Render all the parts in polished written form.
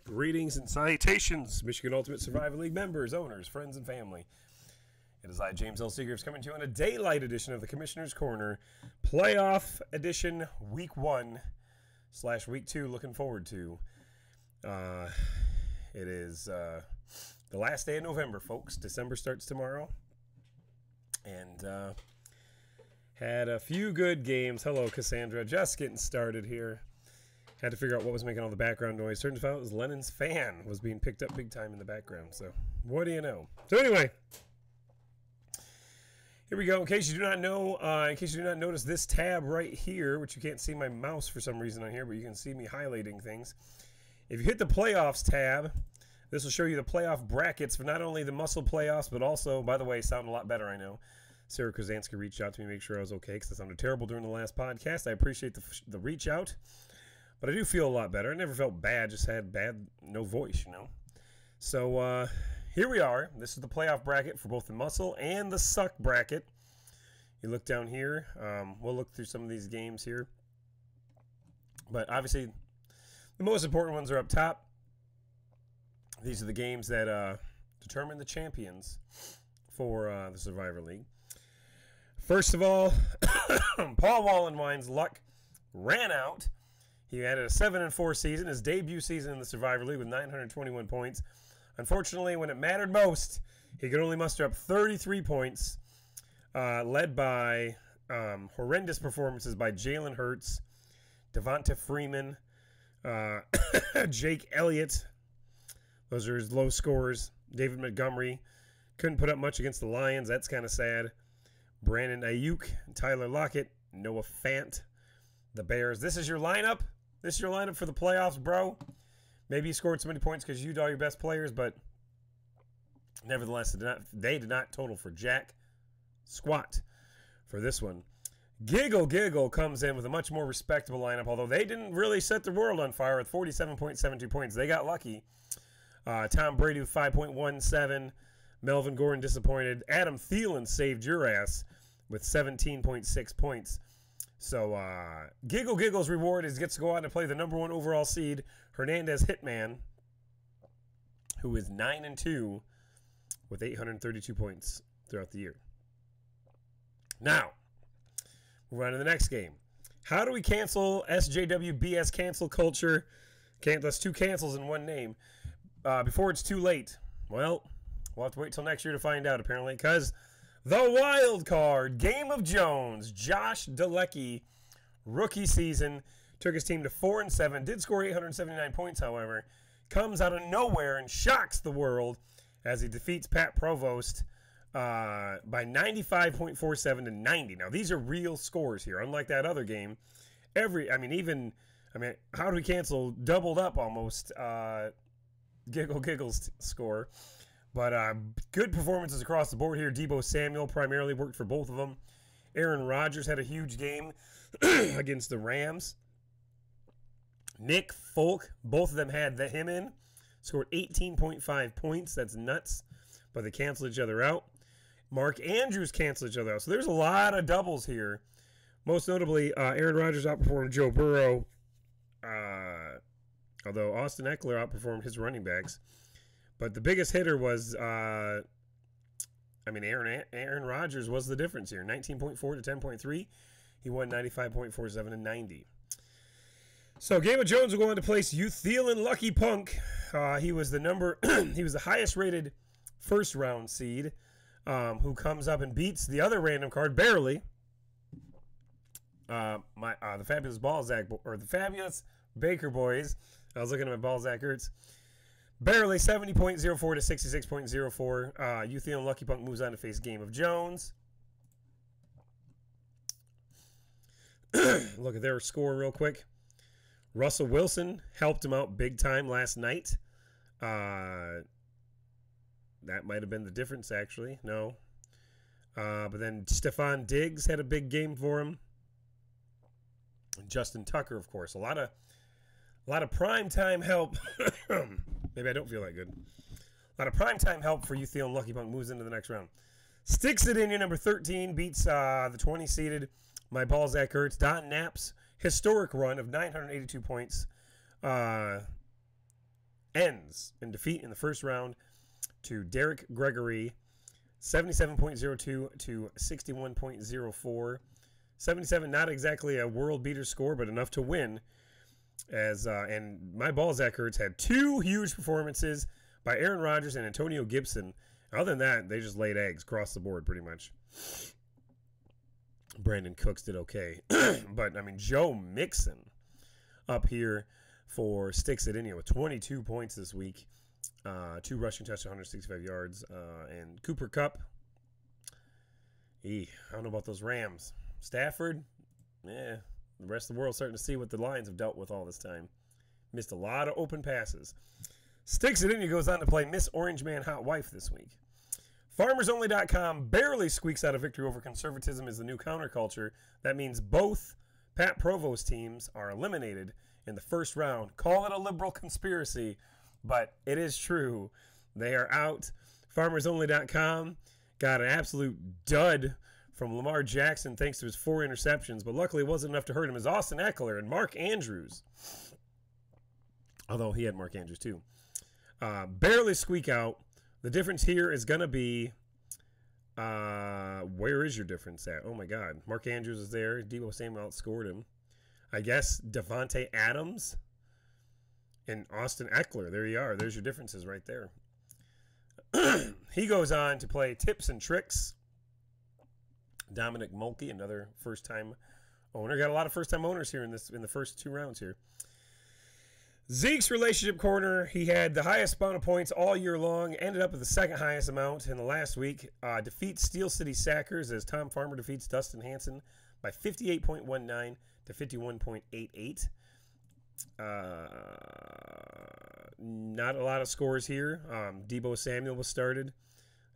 Greetings and salutations, Michigan Ultimate Survival League members, owners, friends, and family. It is I, James L. Seegers, coming to you on a daylight edition of the Commissioner's Corner, playoff edition, week 1/week 2. Looking forward to. It is the last day of November, folks. December starts tomorrow, and had a few good games. Hello, Cassandra. Just getting started here. Had to figure out what was making all the background noise. Turns out it was Lennon's fan was being picked up big time in the background. So, what do you know? So anyway, here we go. In case you do not know, in case you do not notice this tab right here, which you can't see my mouse for some reason on here, but you can see me highlighting things. If you hit the playoffs tab, this will show you the playoff brackets for not only the muscle playoffs, but also, by the way, sound a lot better, I know. Sarah Krasansky reached out to me to make sure I was okay because I sounded terrible during the last podcast. I appreciate the reach out. But I do feel a lot better. I never felt bad, just had no voice, you know. So here we are. This is the playoff bracket for both the muscle and the suck bracket. You look down here. We'll look through some of these games here. But obviously, the most important ones are up top. These are the games that determine the champions for the Survivor League. First of all, Paul Wallenwine's luck ran out. He had a 7-4 season, his debut season in the Survivor League with 921 points. Unfortunately, when it mattered most, he could only muster up 33 points, led by horrendous performances by Jalen Hurts, Devonta Freeman, Jake Elliott. Those are his low scores. David Montgomery couldn't put up much against the Lions. That's kind of sad. Brandon Ayuk, Tyler Lockett, Noah Fant, the Bears. This is your lineup. This is your lineup for the playoffs, bro. Maybe you scored so many points because you used all your best players, but nevertheless, they did not total for jack squat for this one. Giggle comes in with a much more respectable lineup, although they didn't really set the world on fire with 47.72 points. They got lucky. Tom Brady with 5.17. Melvin Gordon disappointed. Adam Thielen saved your ass with 17.6 points. So, Giggle's reward is he gets to go out and play the #1 overall seed, Hernandez Hitman, who is 9-2 with 832 points throughout the year. Now, move on to the next game. How do we cancel SJW BS cancel culture? That's 2 cancels in one name. Before it's too late. Well, we'll have to wait till next year to find out, apparently, because the wild card, Game of Jones, Josh Dalecki, rookie season, took his team to 4-7, did score 879 points, however, comes out of nowhere and shocks the world as he defeats Pat Provost by 95.47 to 90. Now, these are real scores here, unlike that other game. How do we cancel? Doubled up almost Giggle's score. But good performances across the board here. Deebo Samuel primarily worked for both of them. Aaron Rodgers had a huge game against the Rams. Nick Folk, both of them had him in. Scored 18.5 points. That's nuts. But they canceled each other out. Mark Andrews canceled each other out. So there's a lot of doubles here. Most notably, Aaron Rodgers outperformed Joe Burrow. Although Austin Eckler outperformed his running backs. But the biggest hitter was, Aaron Rodgers was the difference here. 19.4 to 10.3. He won 95.47 and 90. So Game of Jones will go on to place Thielen Lucky Punk. He was the highest rated first round seed, who comes up and beats the other random card barely. The Fabulous Baker Boys. I was looking at my Balzac Ertz. Barely 70.04 to 66.04. Thielen Lucky Punk moves on to face Game of Jones. Look at their score real quick. Russell Wilson helped him out big time last night. That might have been the difference, actually. No. But then Stephon Diggs had a big game for him. And Justin Tucker, of course. A lot of primetime help. Maybe I don't feel that good. A lot of primetime help for Thielen Lucky Punk moves into the next round. Sticks it in your number 13, beats the 20-seeded my Balzac Ertz. Don Knapp's historic run of 982 points ends in defeat in the first round to Derek Gregory, 77.02 to 61.04. 77, not exactly a world beater score, but enough to win. And my Balzac Hurts had two huge performances by Aaron Rodgers and Antonio Gibson. Other than that, they just laid eggs across the board pretty much. Brandon Cooks did okay. But, I mean, Joe Mixon up here for Sticks It In You with 22 points this week. 2 rushing touchdowns, 165 yards. And Cooper Kupp. I don't know about those Rams. Stafford, the rest of the world's starting to see what the Lions have dealt with all this time. Missed a lot of open passes. Sticks It In You goes on to play Miss Orange Man Hot Wife this week. FarmersOnly.com barely squeaks out a victory over conservatism is the new counterculture. That means both Pat Provost teams are eliminated in the first round. Call it a liberal conspiracy, but it is true. They are out. FarmersOnly.com got an absolute dud from Lamar Jackson thanks to his 4 interceptions, but luckily it wasn't enough to hurt him as Austin Eckler and Mark Andrews, although he had Mark Andrews too, barely squeak out. The difference here is going to be, where is your difference at? Oh my God. Mark Andrews is there. Deebo Samuel outscored him. I guess Devontae Adams and Austin Eckler. There you are. There's your differences right there. He goes on to play Tips and Tricks. Dominic Mulkey, another first-time owner. Got a lot of first-time owners here in the first 2 rounds here. Zeke's relationship corner. He had the highest amount of points all year long. Ended up with the second highest amount in the last week. Defeats Steel City Sackers as Tom Farmer defeats Dustin Hanson by 58.19 to 51.88. Not a lot of scores here. Deebo Samuel was started.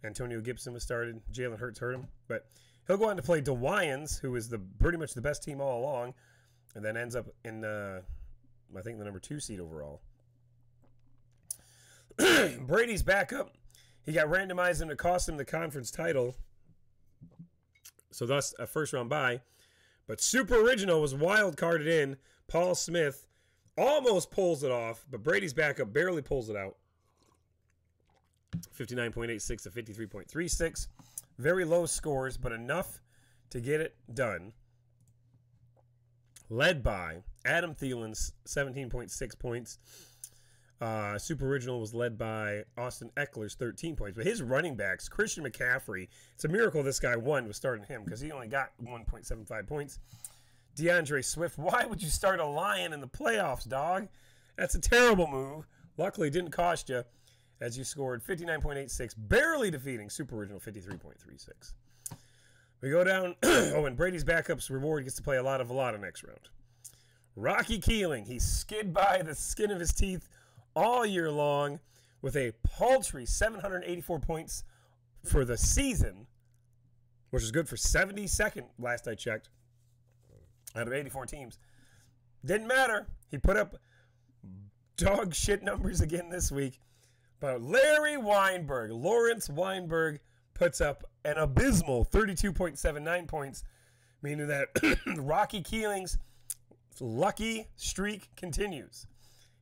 Antonio Gibson was started. Jalen Hurts hurt him. But he'll go on to play DeWyans, who is pretty much the best team all along, and then ends up in, I think, the number 2 seed overall. Brady's backup. He got randomized and it cost him the conference title. So thus a first-round bye. But Super Original was wild carded in. Paul Smith almost pulls it off, but Brady's backup barely pulls it out. 59.86 to 53.36. Very low scores, but enough to get it done. Led by Adam Thielen's 17.6 points. Super Original was led by Austin Eckler's 13 points. But his running backs, Christian McCaffrey, it's a miracle this guy won with starting him because he only got 1.75 points. DeAndre Swift, why would you start a Lion in the playoffs, dog? That's a terrible move. Luckily, it didn't cost you as you scored 59.86, barely defeating Super Original 53.36. We go down. Oh, and Brady's backup's reward gets to play a lot next round. Rocky Keeling, he skid by the skin of his teeth all year long with a paltry 784 points for the season, which is good for 72nd last I checked, out of 84 teams. Didn't matter. He put up dog shit numbers again this week. But Lawrence Weinberg puts up an abysmal 32.79 points, meaning that Rocky Keeling's lucky streak continues.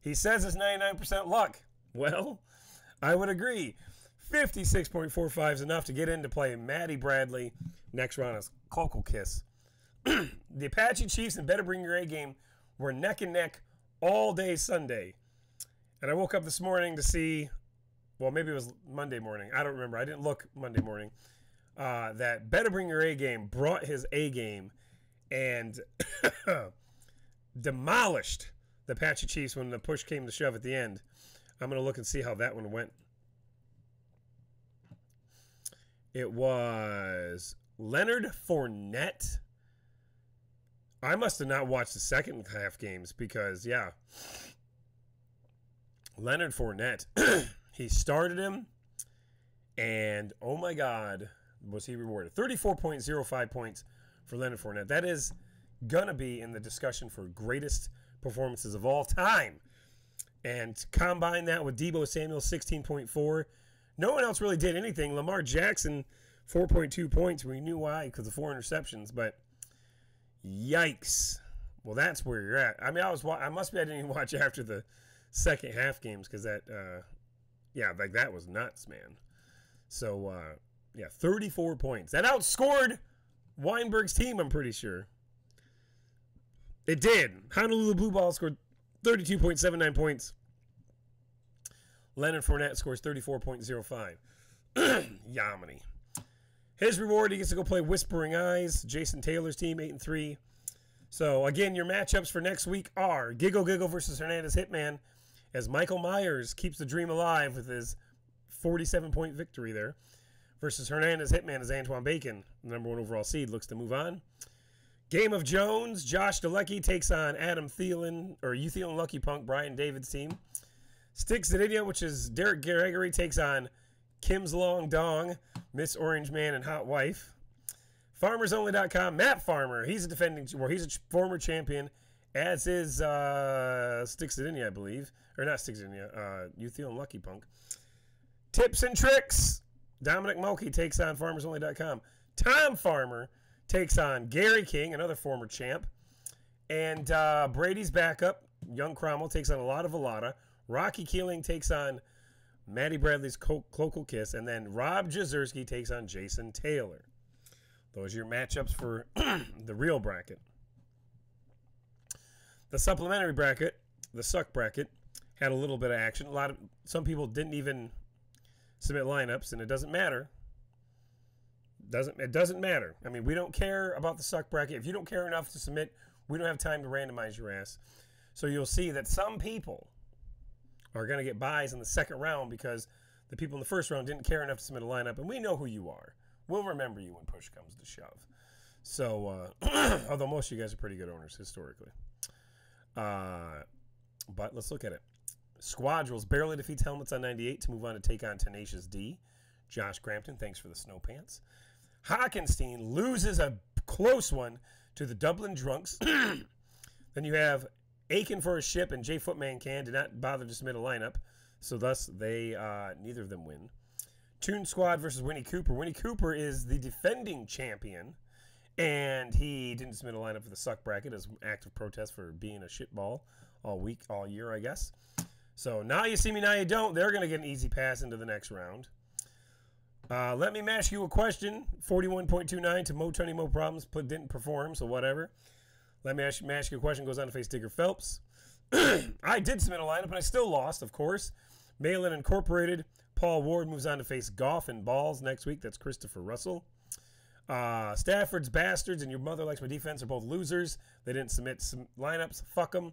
He says it's 99% luck. Well, I would agree. 56.45 is enough to get into play Matty Bradley next round as Cloacal Kiss. The Apache Chiefs and Better Bring Your A game were neck and neck all day Sunday. And I woke up this morning to see, well, maybe it was Monday morning. I don't remember. I didn't look Monday morning. That Better Bring Your A game brought his A game and demolished the Apache Chiefs when the push came to shove at the end. I'm going to look and see how that one went. It was Leonard Fournette. I must have not watched the second half games because, yeah, Leonard Fournette, he started him, and oh my God, was he rewarded. 34.05 points for Leonard Fournette. That is going to be in the discussion for greatest performances of all time. And combine that with Deebo Samuel, 16.4. No one else really did anything. Lamar Jackson, 4.2 points. We knew why, because of 4 interceptions, but yikes. Well, that's where you're at. I mean, I didn't even watch after the second half games because that, yeah, like that was nuts, man. So, yeah, 34 points. That outscored Weinberg's team, I'm pretty sure. It did. Honolulu Blue Ball scored 32.79 points. Leonard Fournette scores 34.05. Yamini. His reward, he gets to go play Whispering Eyes, Jason Taylor's team, 8-3. So, again, your matchups for next week are Giggle Giggle versus Hernandez Hitman, as Michael Myers keeps the dream alive with his 47-point victory there, versus Hernandez Hitman as Antoine Bacon, the number 1 overall seed, looks to move on. Game of Jones, Josh DeLucky takes on Adam Thielen, or You Thielen Lucky Punk, Brian David's team. Sticks It In Ya, which is Derek Gregory, takes on Kim's Long Dong, Miss Orange Man, and Hot Wife. FarmersOnly.com, Matt Farmer, he's a former champion, as is Sticks It In Ya, I believe. Or not Sticks It In Ya, You Thielen Lucky Punk. Tips and Tricks, Dominic Mulkey takes on FarmersOnly.com. Tom Farmer takes on Gary King, another former champ. And Brady's backup, Young Cromwell, takes on a lot of Velada. Rocky Keeling takes on Maddie Bradley's Cloacal Kiss. And then Rob Jazerski takes on Jason Taylor. Those are your matchups for the real bracket. The supplementary bracket, the suck bracket, had a little bit of action. Some people didn't even submit lineups, and it doesn't matter. It doesn't matter. I mean, we don't care about the suck bracket. If you don't care enough to submit, we don't have time to randomize your ass. So you'll see that some people are going to get buys in the second round because the people in the first round didn't care enough to submit a lineup, and we know who you are. We'll remember you when push comes to shove. So, although most of you guys are pretty good owners historically. But let's look at it. Squadrils barely defeats Helmets on 98 to move on to take on Tenacious D. Josh Crampton, thanks for the snow pants. Hockenstein loses a close one to the Dublin Drunks. Then you have Aiken for a Ship and Jay Footman Can did not bother to submit a lineup. So thus, they neither of them win. Toon Squad versus Winnie Cooper. Winnie Cooper is the defending champion, and he didn't submit a lineup for the suck bracket as an act of protest for being a shitball all year, I guess. So now you see me, now you don't. They're going to get an easy pass into the next round. Let me ask you a question. 41.29 to Mo Tony Mo Problems didn't perform, so whatever. Let me ask you a question. Goes on to face Digger Phelps. I did submit a lineup, but I still lost, of course. Malin Incorporated. Paul Ward moves on to face Golf and Balls next week. That's Christopher Russell. Stafford's Bastards and Your Mother Likes My Defense are both losers. They didn't submit some lineups. Fuck them.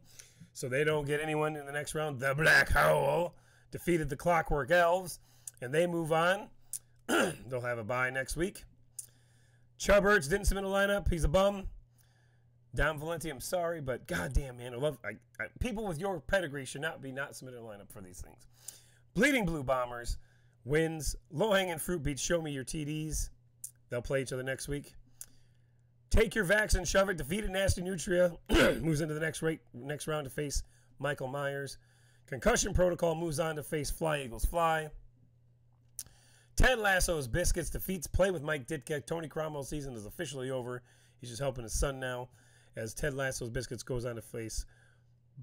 So they don't get anyone in the next round. The Black Hole defeated the Clockwork Elves, and they move on. They'll have a bye next week. Chubberts didn't submit a lineup. He's a bum. Dom Valenti, I'm sorry, but goddamn, man, people with your pedigree should not submitting a lineup for these things. Bleeding Blue Bombers wins. Low Hanging Fruit beats Show Me Your TDs. They'll play each other next week. Take Your Vax and Shove It. Defeated Nasty Nutria moves into the next round to face Michael Myers. Concussion Protocol moves on to face Fly Eagles Fly. Ted Lasso's Biscuits defeats Play with Mike Ditka. Tony Cromwell's season is officially over. He's just helping his son now, as Ted Lasso's Biscuits goes on to face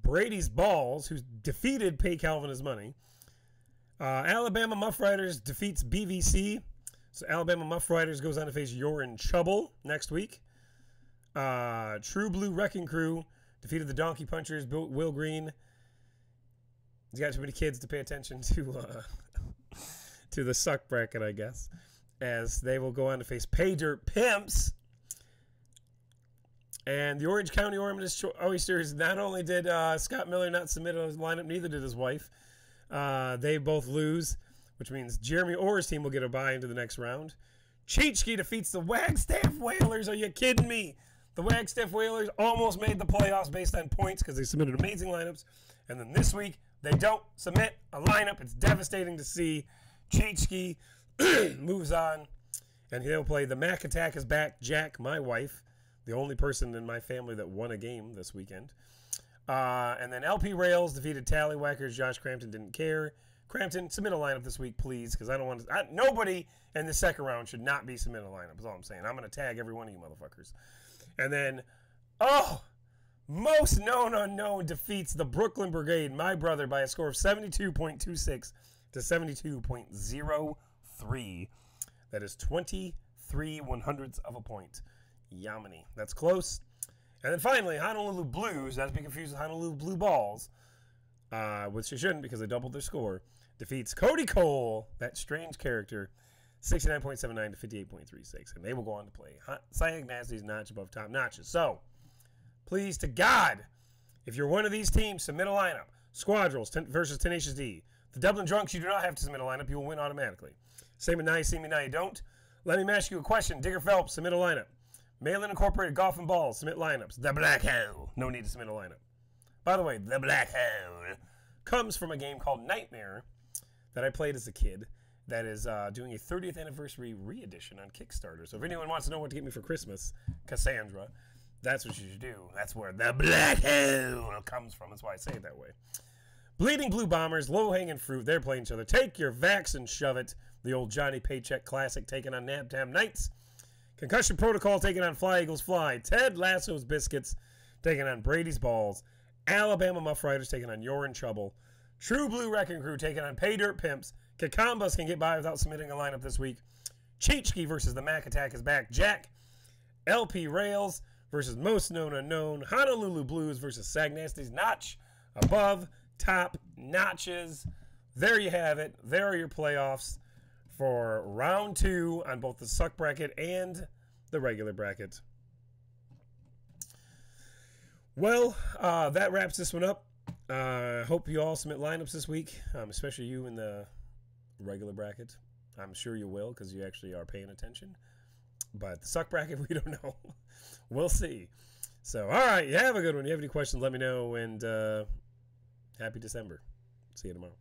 Brady's Balls, who defeated Pay Calvin His Money. Alabama Muff Riders defeats BVC. So Alabama Muff Riders goes on to face You're in Trouble next week. True Blue Wrecking Crew defeated the Donkey Punchers, Will Green. He's got too many kids to pay attention to the suck bracket, I guess. As they will go on to face Pay Dirt Pimps. And the Orange County Oysters, not only did Scott Miller not submit a lineup, neither did his wife. They both lose, which means Jeremy Orr's team will get a bye into the next round. Cheechki defeats the Wagstaff Whalers. Are you kidding me? The Wagstaff Whalers almost made the playoffs based on points because they submitted amazing lineups. And then this week, they don't submit a lineup. It's devastating to see. Cheechki moves on, and he'll play the Mac Attack is back. Jack, my wife, the only person in my family that won a game this weekend. And then LP Rails defeated Tallywhackers. Josh Crampton didn't care. Crampton, submit a lineup this week, please, because I don't want to. Nobody in the second round should not be submitting a lineup, is all I'm saying. I'm going to tag every one of you motherfuckers. And then, Most Known Unknown defeats the Brooklyn Brigade, my brother, by a score of 72.26 to 72.03. That is 23/100ths of a point. Yamini. That's close. And then finally, Honolulu Blues, not to be confused with Honolulu Blue Balls, which they shouldn't because they doubled their score, defeats Cody Cole, that strange character, 69.79 to 58.36. And they will go on to play Cyan Nasty's notch above top notches. So, please to God, if you're one of these teams, submit a lineup. Squadrels versus Tenacious D. The Dublin Drunks, you do not have to submit a lineup. You will win automatically. Same with Now You See Me, Now You Don't. Let me ask you a question. Digger Phelps, submit a lineup. Malin Incorporated Golf and Balls, submit lineups. The Black Hole, no need to submit a lineup. By the way, The Black Hole comes from a game called Nightmare that I played as a kid that is doing a 30th anniversary re-edition on Kickstarter. So if anyone wants to know what to get me for Christmas, Cassandra, that's what you should do. That's where The Black Hole comes from. That's why I say it that way. Bleeding Blue Bombers, low-hanging fruit. They're playing each other. Take your vax and shove it. The old Johnny Paycheck Classic taking on Nabtam Knights. Concussion Protocol taking on Fly Eagles Fly. Ted Lasso's Biscuits taking on Brady's Balls. Alabama Muff Riders taking on You're in Trouble. True Blue Wrecking Crew taking on Pay Dirt Pimps. Kakambas can get by without submitting a lineup this week. Cheechki versus the Mac Attack is back. Jack. LP Rails versus Most Known Unknown. Honolulu Blues versus Sag Nasty's Notch above top notches. There you have it. There are your playoffs for round 2 on both the suck bracket and the regular bracket. Well, that wraps this one up. Hope you all submit lineups this week, especially you in the regular bracket. I'm sure you will because you actually are paying attention. But the suck bracket, we don't know. We'll see. So, all right, you have a good one. You have any questions, let me know. And happy December. See you tomorrow.